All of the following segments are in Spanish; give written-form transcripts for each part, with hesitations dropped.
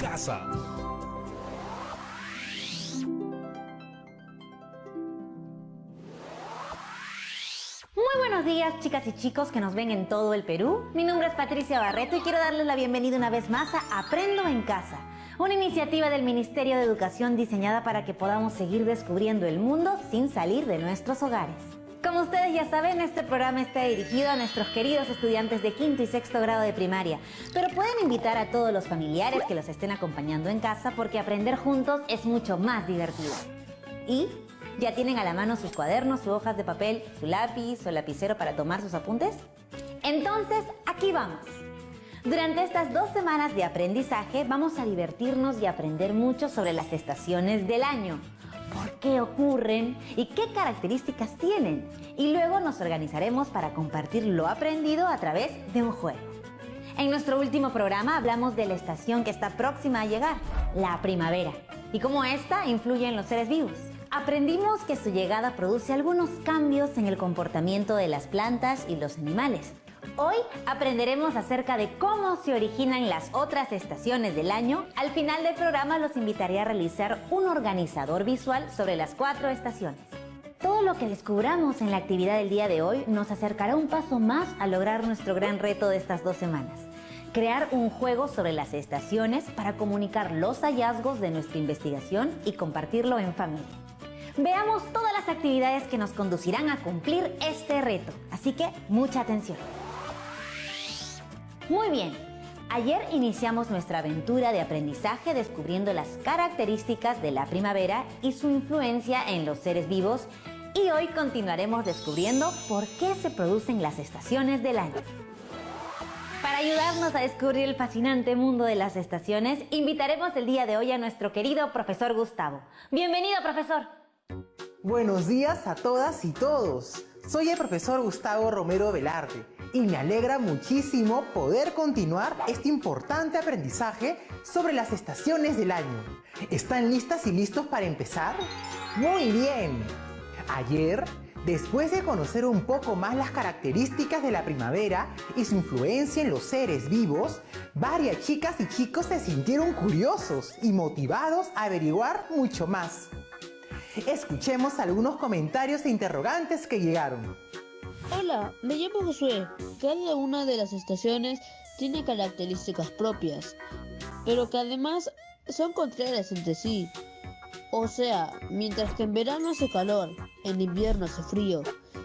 casa. Muy buenos días, chicas y chicos que nos ven en todo el Perú. Mi nombre es Patricia Barreto y quiero darles la bienvenida una vez más a Aprendo en Casa, una iniciativa del Ministerio de Educación diseñada para que podamos seguir descubriendo el mundo sin salir de nuestros hogares. Como ustedes ya saben, este programa está dirigido a nuestros queridos estudiantes de quinto y sexto grado de primaria, pero pueden invitar a todos los familiares que los estén acompañando en casa porque aprender juntos es mucho más divertido. ¿Y ya tienen a la mano sus cuadernos, sus hojas de papel, su lápiz o lapicero para tomar sus apuntes? Entonces, aquí vamos. Durante estas 2 semanas de aprendizaje vamos a divertirnos y aprender mucho sobre las estaciones del año, por qué ocurren y qué características tienen. Y luego nos organizaremos para compartir lo aprendido a través de un juego. En nuestro último programa hablamos de la estación que está próxima a llegar, la primavera, y cómo esta influye en los seres vivos. Aprendimos que su llegada produce algunos cambios en el comportamiento de las plantas y los animales. Hoy aprenderemos acerca de cómo se originan las otras estaciones del año. Al final del programa los invitaré a realizar un organizador visual sobre las 4 estaciones. Todo lo que descubramos en la actividad del día de hoy nos acercará un paso más a lograr nuestro gran reto de estas 2 semanas. Crear un juego sobre las estaciones para comunicar los hallazgos de nuestra investigación y compartirlo en familia. Veamos todas las actividades que nos conducirán a cumplir este reto, así que mucha atención. Muy bien, ayer iniciamos nuestra aventura de aprendizaje descubriendo las características de la primavera y su influencia en los seres vivos, y hoy continuaremos descubriendo por qué se producen las estaciones del año. Para ayudarnos a descubrir el fascinante mundo de las estaciones, invitaremos el día de hoy a nuestro querido profesor Gustavo. Bienvenido, profesor. Buenos días a todas y todos. Soy el profesor Gustavo Romero Velarde y me alegra muchísimo poder continuar este importante aprendizaje sobre las estaciones del año. ¿Están listas y listos para empezar? Muy bien. Ayer, después de conocer un poco más las características de la primavera y su influencia en los seres vivos, varias chicas y chicos se sintieron curiosos y motivados a averiguar mucho más. Escuchemos algunos comentarios e interrogantes que llegaron. Hola, me llamo Josué. Cada una de las estaciones tiene características propias, pero que además son contrarias entre sí. O sea, mientras que en verano hace calor, en invierno hace frío,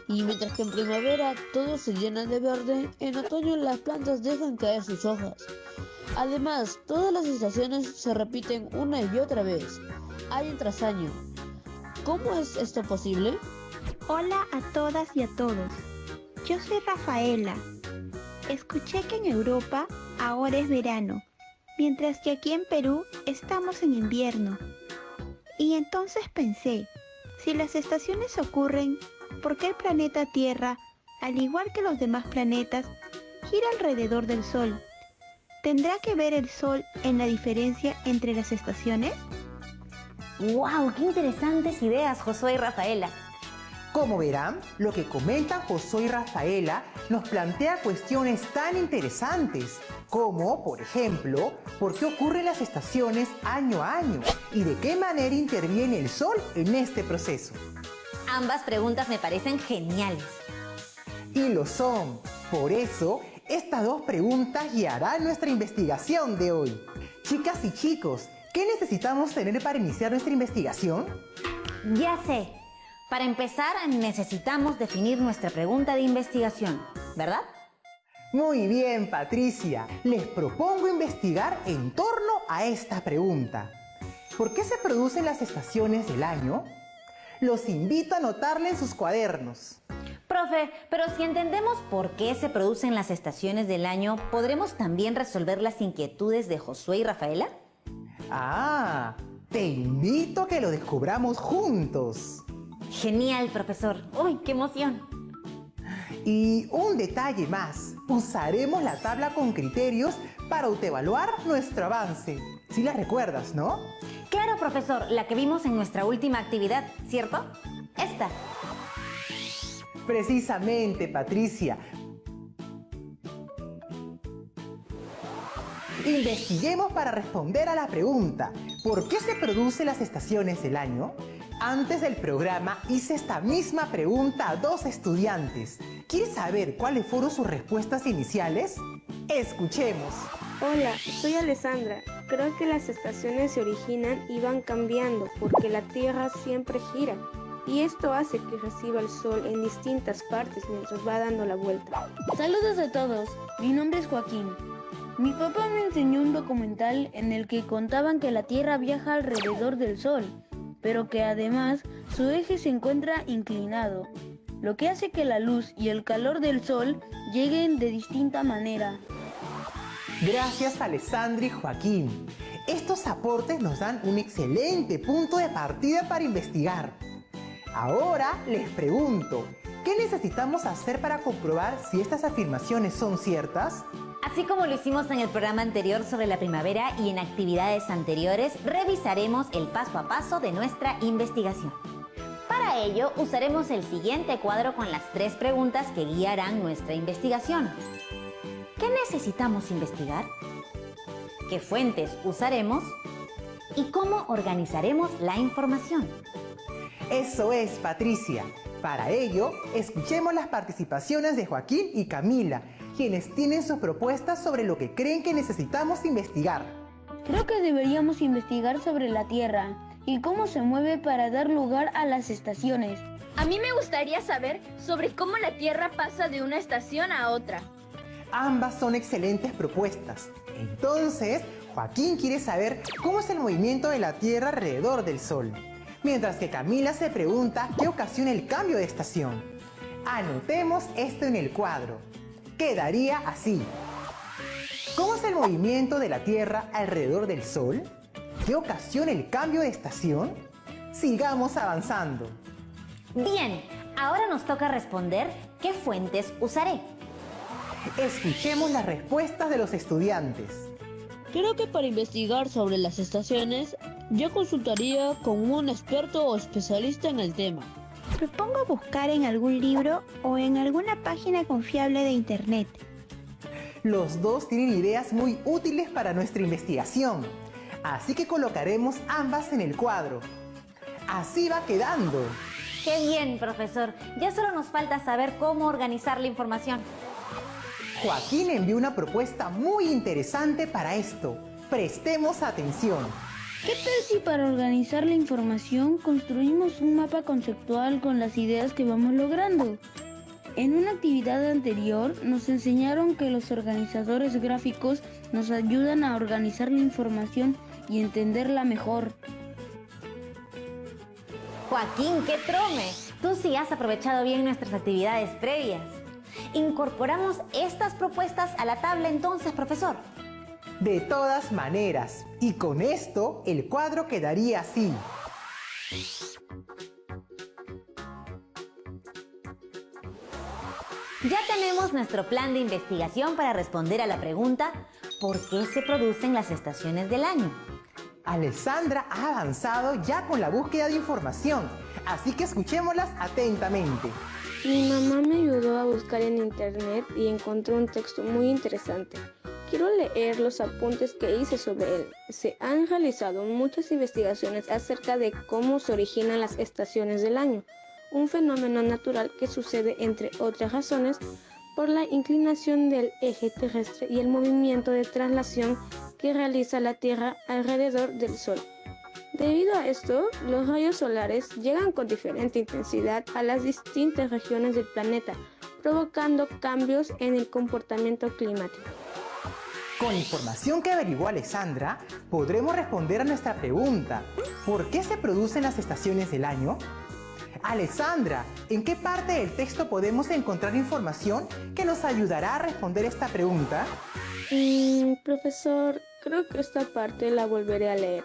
y mientras que en primavera todo se llena de verde, en otoño las plantas dejan caer sus hojas. Además, todas las estaciones se repiten una y otra vez, año tras año. ¿Cómo es esto posible? Hola a todas y a todos. Yo soy Rafaela. Escuché que en Europa ahora es verano, mientras que aquí en Perú estamos en invierno. Y entonces pensé, si las estaciones ocurren, ¿por qué el planeta Tierra, al igual que los demás planetas, gira alrededor del Sol? ¿Tendrá que ver el Sol en la diferencia entre las estaciones? ¡Wow! ¡Qué interesantes ideas, Josué y Rafaela! Como verán, lo que comentan Josué y Rafaela nos plantea cuestiones tan interesantes como, por ejemplo, ¿por qué ocurren las estaciones año a año? ¿Y de qué manera interviene el Sol en este proceso? Ambas preguntas me parecen geniales. Y lo son. Por eso, estas 2 preguntas guiarán nuestra investigación de hoy. Chicas y chicos, ¿qué necesitamos tener para iniciar nuestra investigación? Ya sé. Para empezar, necesitamos definir nuestra pregunta de investigación, ¿verdad? Muy bien, Patricia. Les propongo investigar en torno a esta pregunta. ¿Por qué se producen las estaciones del año? Los invito a anotarla en sus cuadernos. Profe, pero si entendemos por qué se producen las estaciones del año, ¿podremos también resolver las inquietudes de Josué y Rafaela? Ah, te invito a que lo descubramos juntos. Genial, profesor. ¡Uy, qué emoción! Y un detalle más, usaremos la tabla con criterios para autoevaluar nuestro avance. ¿Sí la recuerdas, no? Claro, profesor, la que vimos en nuestra última actividad, ¿cierto? Esta. Precisamente, Patricia. Investiguemos para responder a la pregunta, ¿por qué se producen las estaciones del año? Antes del programa hice esta misma pregunta a 2 estudiantes. ¿Quieres saber cuáles fueron sus respuestas iniciales? Escuchemos. Hola, soy Alessandra. Creo que las estaciones se originan y van cambiando porque la Tierra siempre gira y esto hace que reciba el sol en distintas partes mientras va dando la vuelta. Saludos a todos, mi nombre es Joaquín. Mi papá me enseñó un documental en el que contaban que la Tierra viaja alrededor del Sol, pero que además su eje se encuentra inclinado, lo que hace que la luz y el calor del Sol lleguen de distinta manera. Gracias a Alessandra y Joaquín. Estos aportes nos dan un excelente punto de partida para investigar. Ahora les pregunto, ¿qué necesitamos hacer para comprobar si estas afirmaciones son ciertas? Así como lo hicimos en el programa anterior sobre la primavera y en actividades anteriores, revisaremos el paso a paso de nuestra investigación. Para ello, usaremos el siguiente cuadro con las 3 preguntas que guiarán nuestra investigación. ¿Qué necesitamos investigar? ¿Qué fuentes usaremos? ¿Y cómo organizaremos la información? Eso es, Patricia. Para ello, escuchemos las participaciones de Joaquín y Camila, quienes tienen sus propuestas sobre lo que creen que necesitamos investigar. Creo que deberíamos investigar sobre la Tierra y cómo se mueve para dar lugar a las estaciones. A mí me gustaría saber sobre cómo la Tierra pasa de una estación a otra. Ambas son excelentes propuestas. Entonces, Joaquín quiere saber cómo es el movimiento de la Tierra alrededor del Sol, mientras que Camila se pregunta qué ocasiona el cambio de estación. Anotemos esto en el cuadro. Quedaría así. ¿Cómo es el movimiento de la Tierra alrededor del Sol? ¿Qué ocasiona el cambio de estación? Sigamos avanzando. Bien, ahora nos toca responder qué fuentes usaré. Escuchemos las respuestas de los estudiantes. Creo que para investigar sobre las estaciones, yo consultaría con un experto o especialista en el tema. Propongo buscar en algún libro o en alguna página confiable de internet. Los dos tienen ideas muy útiles para nuestra investigación, así que colocaremos ambas en el cuadro. Así va quedando. ¡Qué bien, profesor! Ya solo nos falta saber cómo organizar la información. Joaquín envió una propuesta muy interesante para esto. Prestemos atención. ¿Qué tal si para organizar la información construimos un mapa conceptual con las ideas que vamos logrando? En una actividad anterior nos enseñaron que los organizadores gráficos nos ayudan a organizar la información y entenderla mejor. Joaquín, ¡qué trome! Tú sí has aprovechado bien nuestras actividades previas. ¿Incorporamos estas propuestas a la tabla entonces, profesor? De todas maneras, y con esto el cuadro quedaría así. Ya tenemos nuestro plan de investigación para responder a la pregunta ¿por qué se producen las estaciones del año? Alessandra ha avanzado ya con la búsqueda de información, así que escuchémoslas atentamente. Mi mamá me ayudó a buscar en internet y encontró un texto muy interesante. Quiero leer los apuntes que hice sobre él. Se han realizado muchas investigaciones acerca de cómo se originan las estaciones del año, un fenómeno natural que sucede, entre otras razones, por la inclinación del eje terrestre y el movimiento de traslación que realiza la Tierra alrededor del Sol. Debido a esto, los rayos solares llegan con diferente intensidad a las distintas regiones del planeta, provocando cambios en el comportamiento climático. Con la información que averiguó Alessandra, podremos responder a nuestra pregunta, ¿por qué se producen las estaciones del año? Alessandra, ¿en qué parte del texto podemos encontrar información que nos ayudará a responder esta pregunta? Profesor, creo que esta parte la volveré a leer.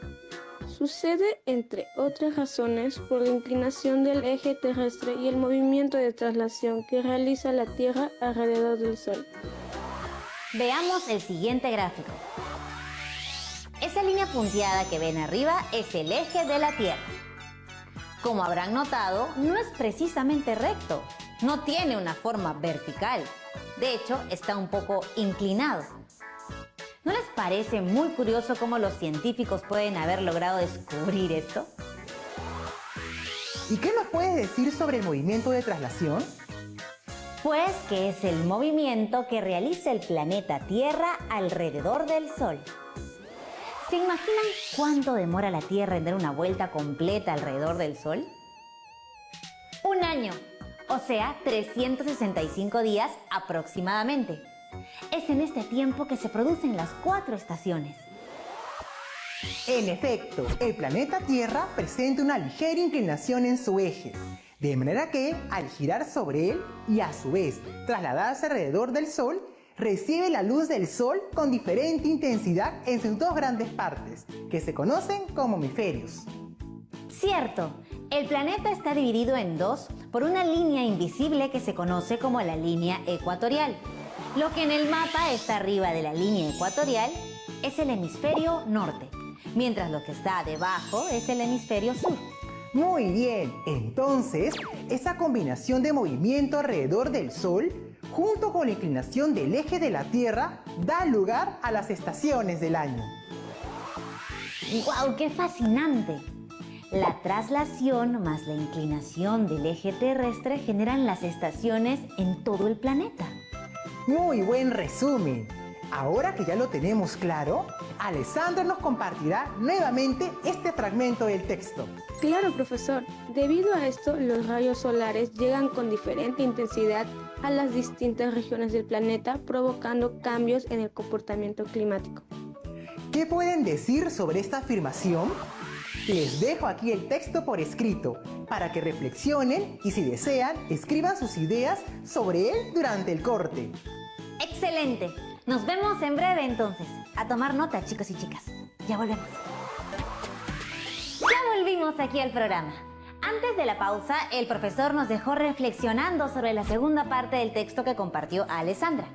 Sucede, entre otras razones, por la inclinación del eje terrestre y el movimiento de traslación que realiza la Tierra alrededor del Sol. Veamos el siguiente gráfico. Esa línea punteada que ven arriba es el eje de la Tierra. Como habrán notado, no es precisamente recto, no tiene una forma vertical. De hecho, está un poco inclinado. ¿No les parece parece muy curioso cómo los científicos pueden haber logrado descubrir esto? ¿Y qué nos puedes decir sobre el movimiento de traslación? Pues que es el movimiento que realiza el planeta Tierra alrededor del Sol. ¿Se imaginan cuánto demora la Tierra en dar una vuelta completa alrededor del Sol? 1 año, o sea, 365 días aproximadamente. Es en este tiempo que se producen las 4 estaciones. En efecto, el planeta Tierra presenta una ligera inclinación en su eje, de manera que, al girar sobre él y a su vez trasladarse alrededor del Sol, recibe la luz del Sol con diferente intensidad en sus 2 grandes partes, que se conocen como hemisferios. Cierto, el planeta está dividido en 2 por una línea invisible que se conoce como la línea ecuatorial. Lo que en el mapa está arriba de la línea ecuatorial es el hemisferio norte, mientras lo que está debajo es el hemisferio sur. Muy bien, entonces, esa combinación de movimiento alrededor del Sol, junto con la inclinación del eje de la Tierra, da lugar a las estaciones del año. ¡Guau! ¡Qué fascinante! La traslación más la inclinación del eje terrestre generan las estaciones en todo el planeta. Muy buen resumen. Ahora que ya lo tenemos claro, Alessandro nos compartirá nuevamente este fragmento del texto. Claro, profesor. Debido a esto, los rayos solares llegan con diferente intensidad a las distintas regiones del planeta, provocando cambios en el comportamiento climático. ¿Qué pueden decir sobre esta afirmación? Les dejo aquí el texto por escrito, para que reflexionen y si desean, escriban sus ideas sobre él durante el corte. ¡Excelente! Nos vemos en breve entonces. A tomar nota, chicos y chicas. Ya volvemos. Ya volvimos aquí al programa. Antes de la pausa, el profesor nos dejó reflexionando sobre la segunda parte del texto que compartió Alessandra.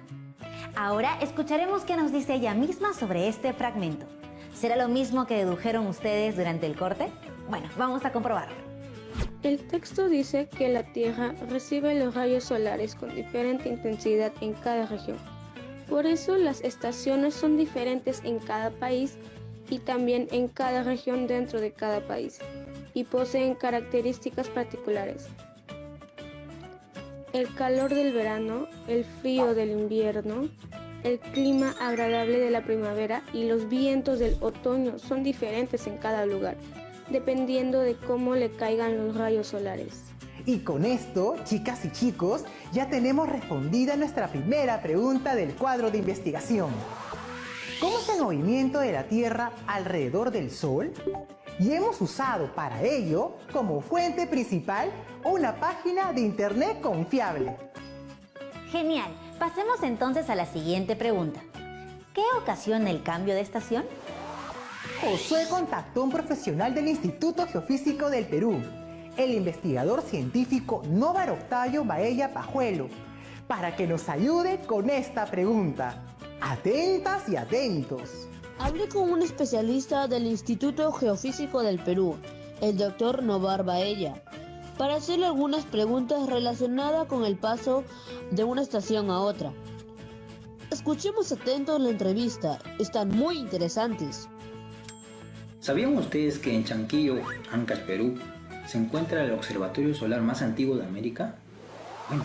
Ahora escucharemos qué nos dice ella misma sobre este fragmento. ¿Será lo mismo que dedujeron ustedes durante el corte? Bueno, vamos a comprobarlo. El texto dice que la Tierra recibe los rayos solares con diferente intensidad en cada región. Por eso las estaciones son diferentes en cada país y también en cada región dentro de cada país, y poseen características particulares. El calor del verano, el frío del invierno, el clima agradable de la primavera y los vientos del otoño son diferentes en cada lugar, dependiendo de cómo le caigan los rayos solares. Y con esto, chicas y chicos, ya tenemos respondida nuestra primera pregunta del cuadro de investigación. ¿Cómo es el movimiento de la Tierra alrededor del Sol? Y hemos usado para ello, como fuente principal, una página de internet confiable. Genial. Pasemos entonces a la siguiente pregunta. ¿Qué ocasiona el cambio de estación? Josué contactó a un profesional del Instituto Geofísico del Perú, el investigador científico Nóvar Octavio Baella Pajuelo, para que nos ayude con esta pregunta. Atentas y atentos. Hablé con un especialista del Instituto Geofísico del Perú, el doctor Nóvar Baella, para hacerle algunas preguntas relacionadas con el paso de una estación a otra. Escuchemos atentos la entrevista, están muy interesantes. ¿Sabían ustedes que en Chanquillo, Ancash, Perú, se encuentra el observatorio solar más antiguo de América? Bueno,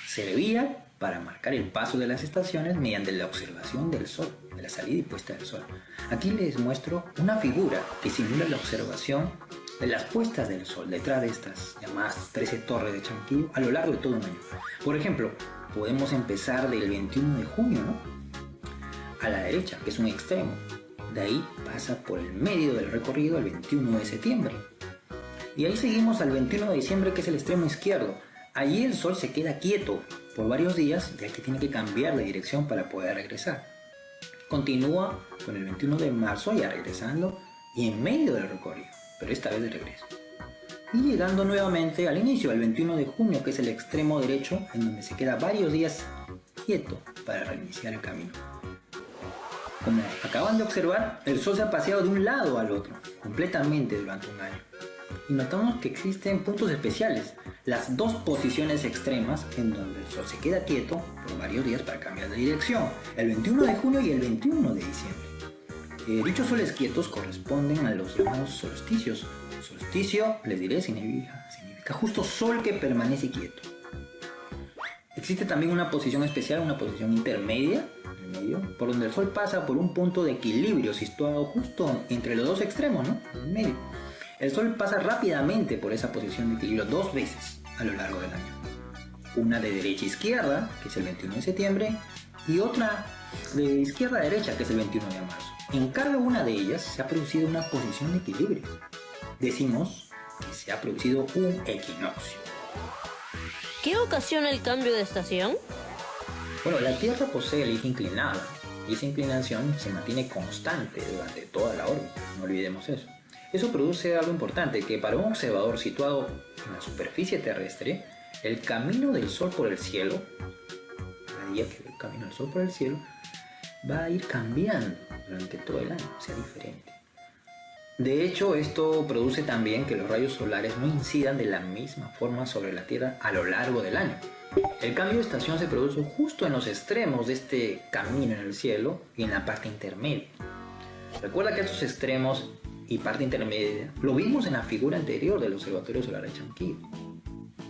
servía para marcar el paso de las estaciones mediante la observación del sol, de la salida y puesta del sol. Aquí les muestro una figura que simula la observación de las puestas del sol detrás de estas llamadas 13 torres de Chanquillo a lo largo de todo un año. Por ejemplo, podemos empezar del 21 de junio, ¿no? A la derecha, que es un extremo. De ahí pasa por el medio del recorrido al 21 de septiembre. Y ahí seguimos al 21 de diciembre, que es el extremo izquierdo. Allí el sol se queda quieto por varios días, ya que tiene que cambiar de dirección para poder regresar. Continúa con el 21 de marzo ya regresando y en medio del recorrido, pero esta vez de regreso. Y llegando nuevamente al inicio, al 21 de junio, que es el extremo derecho, en donde se queda varios días quieto para reiniciar el camino. Como acaban de observar, el sol se ha paseado de un lado al otro, completamente durante un año. Y notamos que existen puntos especiales, las dos posiciones extremas en donde el sol se queda quieto por varios días para cambiar de dirección, el 21 de junio y el 21 de diciembre. Dichos soles quietos corresponden a los llamados solsticios. Solsticio, les diré, significa justo sol que permanece quieto. Existe también una posición especial, una posición intermedia, en medio, por donde el sol pasa por un punto de equilibrio situado justo entre los dos extremos, ¿no? En medio. El sol pasa rápidamente por esa posición de equilibrio 2 veces a lo largo del año. Una de derecha a izquierda, que es el 21 de septiembre, y otra de izquierda a derecha, que es el 21 de marzo. En cada una de ellas se ha producido una posición de equilibrio. Decimos que se ha producido un equinoccio. ¿Qué ocasiona el cambio de estación? Bueno, la Tierra posee el eje inclinado y esa inclinación se mantiene constante durante toda la órbita, no olvidemos eso. Eso produce algo importante, que para un observador situado en la superficie terrestre, el camino del Sol por el cielo, cada día que ve el camino del Sol por el cielo, va a ir cambiando durante todo el año, sea diferente. De hecho, esto produce también que los rayos solares no incidan de la misma forma sobre la Tierra a lo largo del año. El cambio de estación se produce justo en los extremos de este camino en el cielo y en la parte intermedia. Recuerda que estos extremos y parte intermedia lo vimos en la figura anterior del Observatorio Solar de Chanquillo.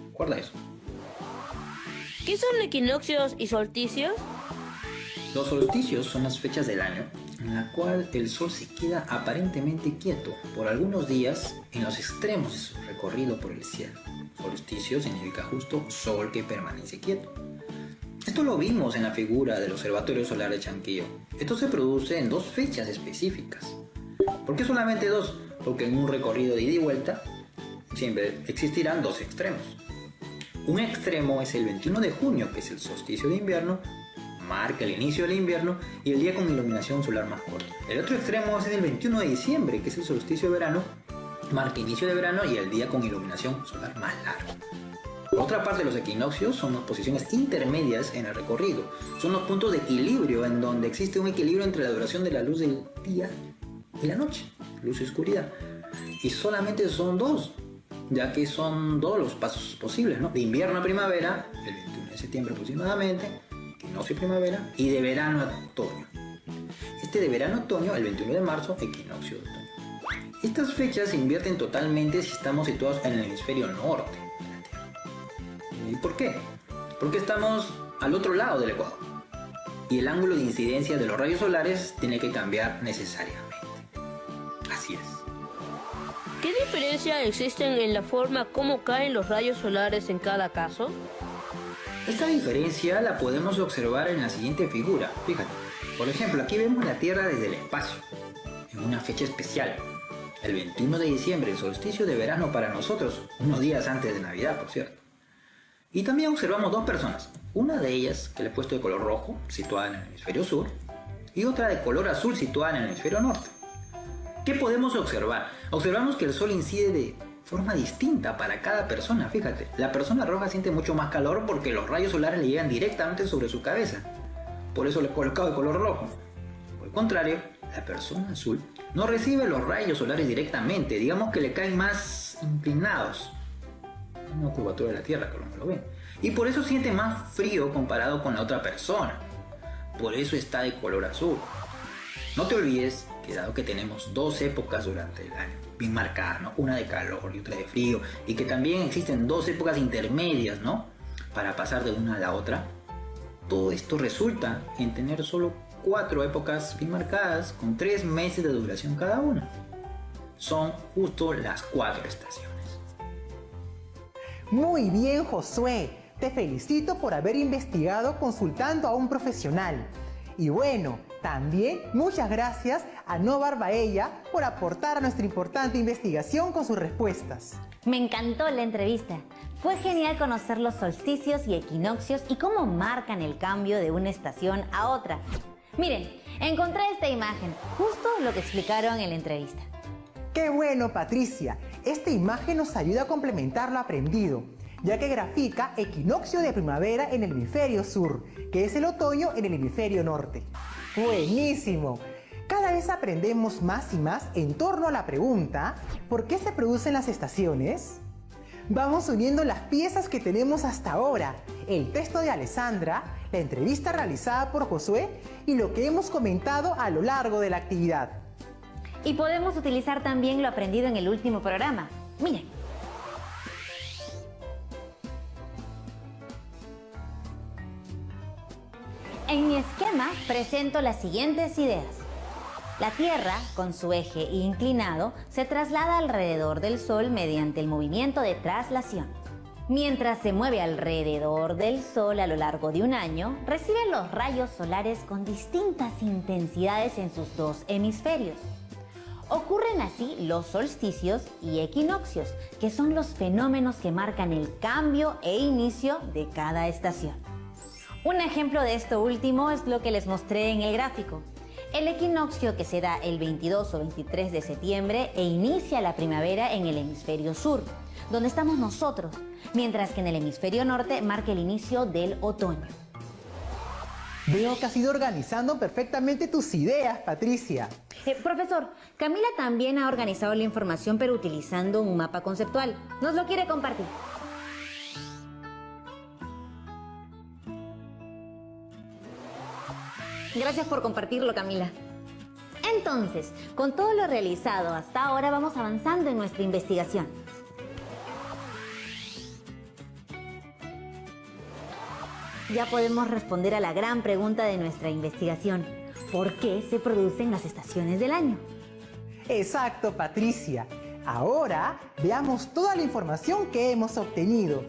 Recuerda eso. ¿Qué son equinoccios y solsticios? Los solsticios son las fechas del año en la cual el Sol se queda aparentemente quieto por algunos días en los extremos de su recorrido por el cielo. Solsticio significa justo sol que permanece quieto. Esto lo vimos en la figura del Observatorio Solar de Chanquillo. Esto se produce en 2 fechas específicas. ¿Por qué solamente 2? Porque en un recorrido de ida y vuelta siempre existirán 2 extremos. Un extremo es el 21 de junio, que es el solsticio de invierno, marca el inicio del invierno y el día con iluminación solar más corta. El otro extremo es el 21 de diciembre, que es el solsticio de verano, marca inicio de verano y el día con iluminación solar más largo. Por otra parte, los equinoccios son las posiciones intermedias en el recorrido. Son los puntos de equilibrio en donde existe un equilibrio entre la duración de la luz del día y la noche, luz y oscuridad. Y solamente son 2, ya que son 2 los pasos posibles, ¿no? De invierno a primavera, el 21 de septiembre aproximadamente, equinoccio primavera, y de verano a otoño. Este de verano a otoño, el 21 de marzo, equinoccio de otoño. Estas fechas se invierten totalmente si estamos situados en el hemisferio norte de la Tierra. ¿Y por qué? Porque estamos al otro lado del ecuador. Y el ángulo de incidencia de los rayos solares tiene que cambiar necesariamente. Así es. ¿Qué diferencia existen en la forma como caen los rayos solares en cada caso? Esta diferencia la podemos observar en la siguiente figura. Fíjate, por ejemplo, aquí vemos la Tierra desde el espacio, en una fecha especial, el 21 de diciembre, el solsticio de verano para nosotros, unos días antes de Navidad, por cierto. Y también observamos 2 personas, una de ellas que le he puesto de color rojo, situada en el hemisferio sur, y otra de color azul, situada en el hemisferio norte. ¿Qué podemos observar? Observamos que el Sol incide de forma distinta para cada persona, fíjate. La persona roja siente mucho más calor porque los rayos solares le llegan directamente sobre su cabeza. Por eso le he colocado de color rojo. Por el contrario, la persona azul no recibe los rayos solares directamente, digamos que le caen más inclinados. En una curvatura de la Tierra, como lo ven. Y por eso siente más frío comparado con la otra persona. Por eso está de color azul. No te olvides que dado que tenemos 2 épocas durante el año, bien marcadas, ¿no? Una de calor y otra de frío, y que también existen 2 épocas intermedias, ¿no? Para pasar de una a la otra. Todo esto resulta en tener solo 4 épocas bien marcadas con 3 meses de duración cada una. Son justo las 4 estaciones. Muy bien, Josué. Te felicito por haber investigado consultando a un profesional. Y bueno, también muchas gracias a Novar Baella por aportar a nuestra importante investigación con sus respuestas. Me encantó la entrevista. Fue genial conocer los solsticios y equinoccios y cómo marcan el cambio de una estación a otra. Miren, encontré esta imagen, justo lo que explicaron en la entrevista. ¡Qué bueno, Patricia! Esta imagen nos ayuda a complementar lo aprendido, ya que grafica equinoccio de primavera en el hemisferio sur, que es el otoño en el hemisferio norte. ¡Buenísimo! Cada vez aprendemos más y más en torno a la pregunta ¿por qué se producen las estaciones? Vamos uniendo las piezas que tenemos hasta ahora, el texto de Alessandra, la entrevista realizada por Josué y lo que hemos comentado a lo largo de la actividad. Y podemos utilizar también lo aprendido en el último programa. Miren. En mi esquema presento las siguientes ideas. La Tierra, con su eje inclinado, se traslada alrededor del Sol mediante el movimiento de traslación. Mientras se mueve alrededor del Sol a lo largo de un año, recibe los rayos solares con distintas intensidades en sus dos hemisferios. Ocurren así los solsticios y equinoccios, que son los fenómenos que marcan el cambio e inicio de cada estación. Un ejemplo de esto último es lo que les mostré en el gráfico. El equinoccio, que se da el 22 o 23 de septiembre e inicia la primavera en el hemisferio sur, donde estamos nosotros, mientras que en el hemisferio norte marca el inicio del otoño. Veo que has ido organizando perfectamente tus ideas, Patricia. Profesor, Camila también ha organizado la información, pero utilizando un mapa conceptual. ¿Nos lo quiere compartir? Gracias por compartirlo, Camila. Entonces, con todo lo realizado hasta ahora, vamos avanzando en nuestra investigación. Ya podemos responder a la gran pregunta de nuestra investigación. ¿Por qué se producen las estaciones del año? Exacto, Patricia. Ahora veamos toda la información que hemos obtenido.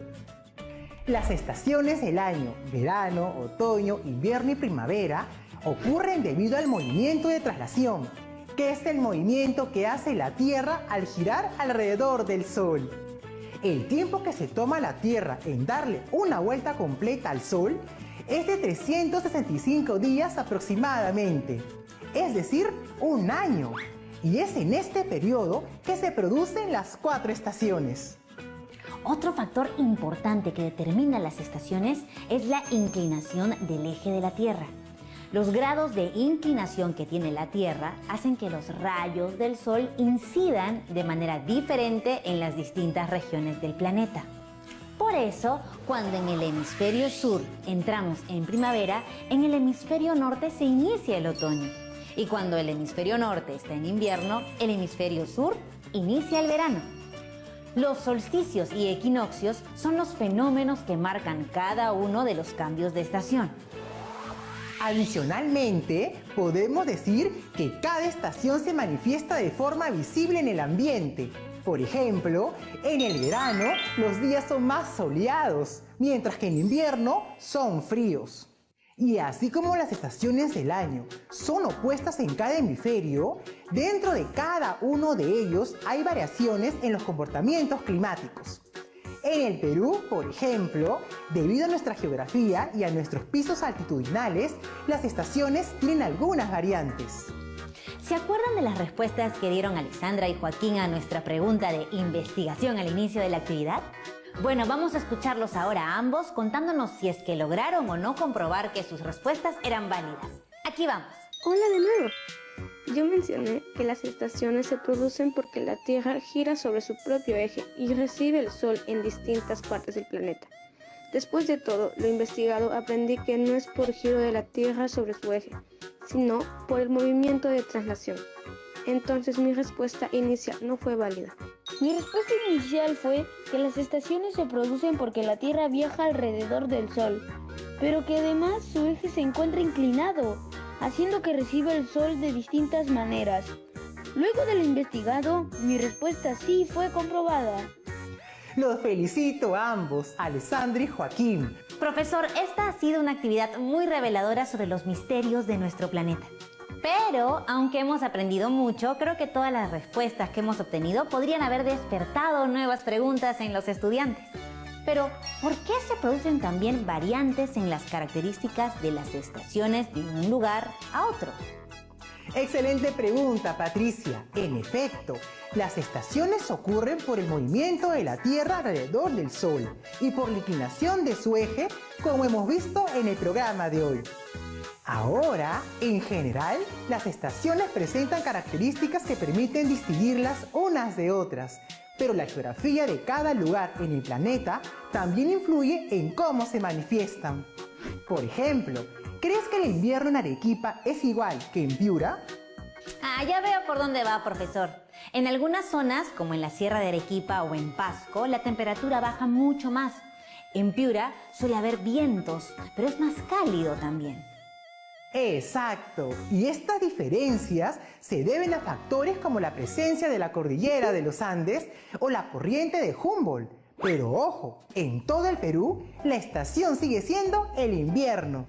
Las estaciones del año, verano, otoño, invierno y primavera, ocurren debido al movimiento de traslación, que es el movimiento que hace la Tierra al girar alrededor del Sol. El tiempo que se toma la Tierra en darle una vuelta completa al Sol es de 365 días aproximadamente, es decir, un año. Y es en este periodo que se producen las 4 estaciones. Otro factor importante que determina las estaciones es la inclinación del eje de la Tierra. Los grados de inclinación que tiene la Tierra hacen que los rayos del Sol incidan de manera diferente en las distintas regiones del planeta. Por eso, cuando en el hemisferio sur entramos en primavera, en el hemisferio norte se inicia el otoño. Y cuando el hemisferio norte está en invierno, el hemisferio sur inicia el verano. Los solsticios y equinoccios son los fenómenos que marcan cada uno de los cambios de estación. Adicionalmente, podemos decir que cada estación se manifiesta de forma visible en el ambiente. Por ejemplo, en el verano los días son más soleados, mientras que en invierno son fríos. Y así como las estaciones del año son opuestas en cada hemisferio, dentro de cada uno de ellos hay variaciones en los comportamientos climáticos. En el Perú, por ejemplo, debido a nuestra geografía y a nuestros pisos altitudinales, las estaciones tienen algunas variantes. ¿Se acuerdan de las respuestas que dieron Alexandra y Joaquín a nuestra pregunta de investigación al inicio de la actividad? Bueno, vamos a escucharlos ahora a ambos contándonos si es que lograron o no comprobar que sus respuestas eran válidas. Aquí vamos. Hola de nuevo. Yo mencioné que las estaciones se producen porque la Tierra gira sobre su propio eje y recibe el Sol en distintas partes del planeta. Después de todo lo investigado, aprendí que no es por giro de la Tierra sobre su eje, sino por el movimiento de traslación. Entonces mi respuesta inicial no fue válida. Mi respuesta inicial fue que las estaciones se producen porque la Tierra viaja alrededor del Sol, pero que además su eje se encuentra inclinado, haciendo que reciba el Sol de distintas maneras. Luego de lo investigado, mi respuesta sí fue comprobada. Los felicito a ambos, Alexandra y Joaquín. Profesor, esta ha sido una actividad muy reveladora sobre los misterios de nuestro planeta. Pero, aunque hemos aprendido mucho, creo que todas las respuestas que hemos obtenido podrían haber despertado nuevas preguntas en los estudiantes. Pero, ¿por qué se producen también variantes en las características de las estaciones de un lugar a otro? Excelente pregunta, Patricia. En efecto, las estaciones ocurren por el movimiento de la Tierra alrededor del Sol y por la inclinación de su eje, como hemos visto en el programa de hoy. Ahora, en general, las estaciones presentan características que permiten distinguirlas unas de otras, pero la geografía de cada lugar en el planeta también influye en cómo se manifiestan. Por ejemplo, ¿crees que el invierno en Arequipa es igual que en Piura? Ah, ya veo por dónde va, profesor. En algunas zonas, como en la Sierra de Arequipa o en Pasco, la temperatura baja mucho más. En Piura suele haber vientos, pero es más cálido también. Exacto, y estas diferencias se deben a factores como la presencia de la cordillera de los Andes o la corriente de Humboldt. Pero ojo, en todo el Perú, la estación sigue siendo el invierno.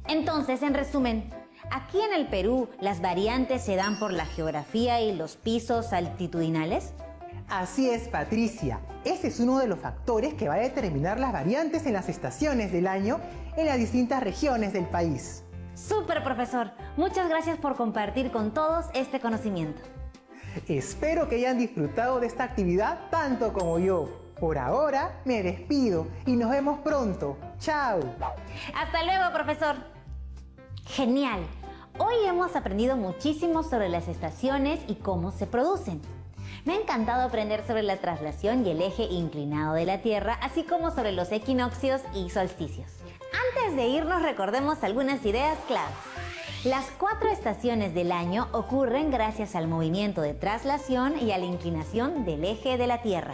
Entonces, en resumen, aquí en el Perú, ¿las variantes se dan por la geografía y los pisos altitudinales? Así es, Patricia. Ese es uno de los factores que va a determinar las variantes en las estaciones del año en las distintas regiones del país. ¡Súper, profesor! Muchas gracias por compartir con todos este conocimiento. Espero que hayan disfrutado de esta actividad tanto como yo. Por ahora, me despido y nos vemos pronto. ¡Chao! ¡Hasta luego, profesor! ¡Genial! Hoy hemos aprendido muchísimo sobre las estaciones y cómo se producen. Me ha encantado aprender sobre la traslación y el eje inclinado de la Tierra, así como sobre los equinoccios y solsticios. Antes de irnos, recordemos algunas ideas claves. Las 4 estaciones del año ocurren gracias al movimiento de traslación y a la inclinación del eje de la Tierra.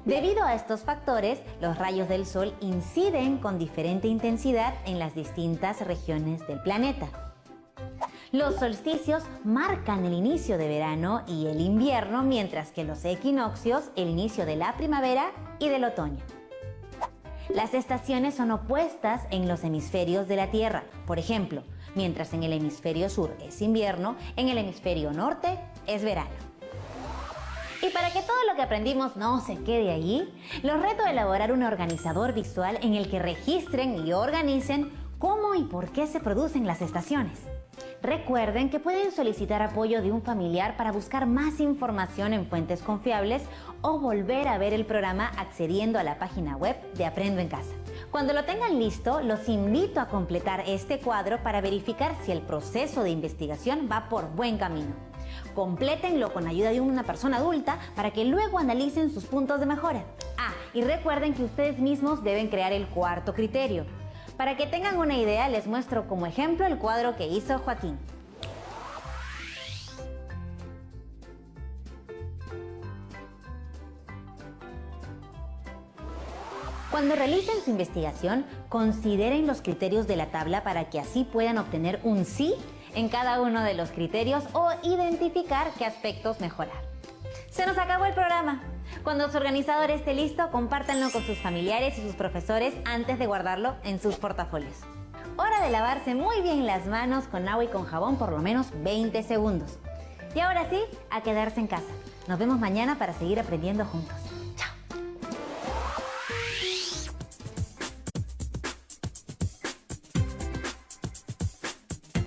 Debido a estos factores, los rayos del Sol inciden con diferente intensidad en las distintas regiones del planeta. Los solsticios marcan el inicio de verano y el invierno, mientras que los equinoccios el inicio de la primavera y del otoño. Las estaciones son opuestas en los hemisferios de la Tierra. Por ejemplo, mientras en el hemisferio sur es invierno, en el hemisferio norte es verano. Y para que todo lo que aprendimos no se quede allí, los reto a elaborar un organizador visual en el que registren y organicen cómo y por qué se producen las estaciones. Recuerden que pueden solicitar apoyo de un familiar para buscar más información en fuentes confiables o volver a ver el programa accediendo a la página web de Aprendo en Casa. Cuando lo tengan listo, los invito a completar este cuadro para verificar si el proceso de investigación va por buen camino. Complétenlo con ayuda de una persona adulta para que luego analicen sus puntos de mejora. Ah, y recuerden que ustedes mismos deben crear el cuarto criterio. Para que tengan una idea, les muestro como ejemplo el cuadro que hizo Joaquín. Cuando realicen su investigación, consideren los criterios de la tabla para que así puedan obtener un sí en cada uno de los criterios o identificar qué aspectos mejorar. Se nos acabó el programa. Cuando su organizador esté listo, compártanlo con sus familiares y sus profesores antes de guardarlo en sus portafolios. Hora de lavarse muy bien las manos con agua y con jabón por lo menos 20 segundos. Y ahora sí, a quedarse en casa. Nos vemos mañana para seguir aprendiendo juntos.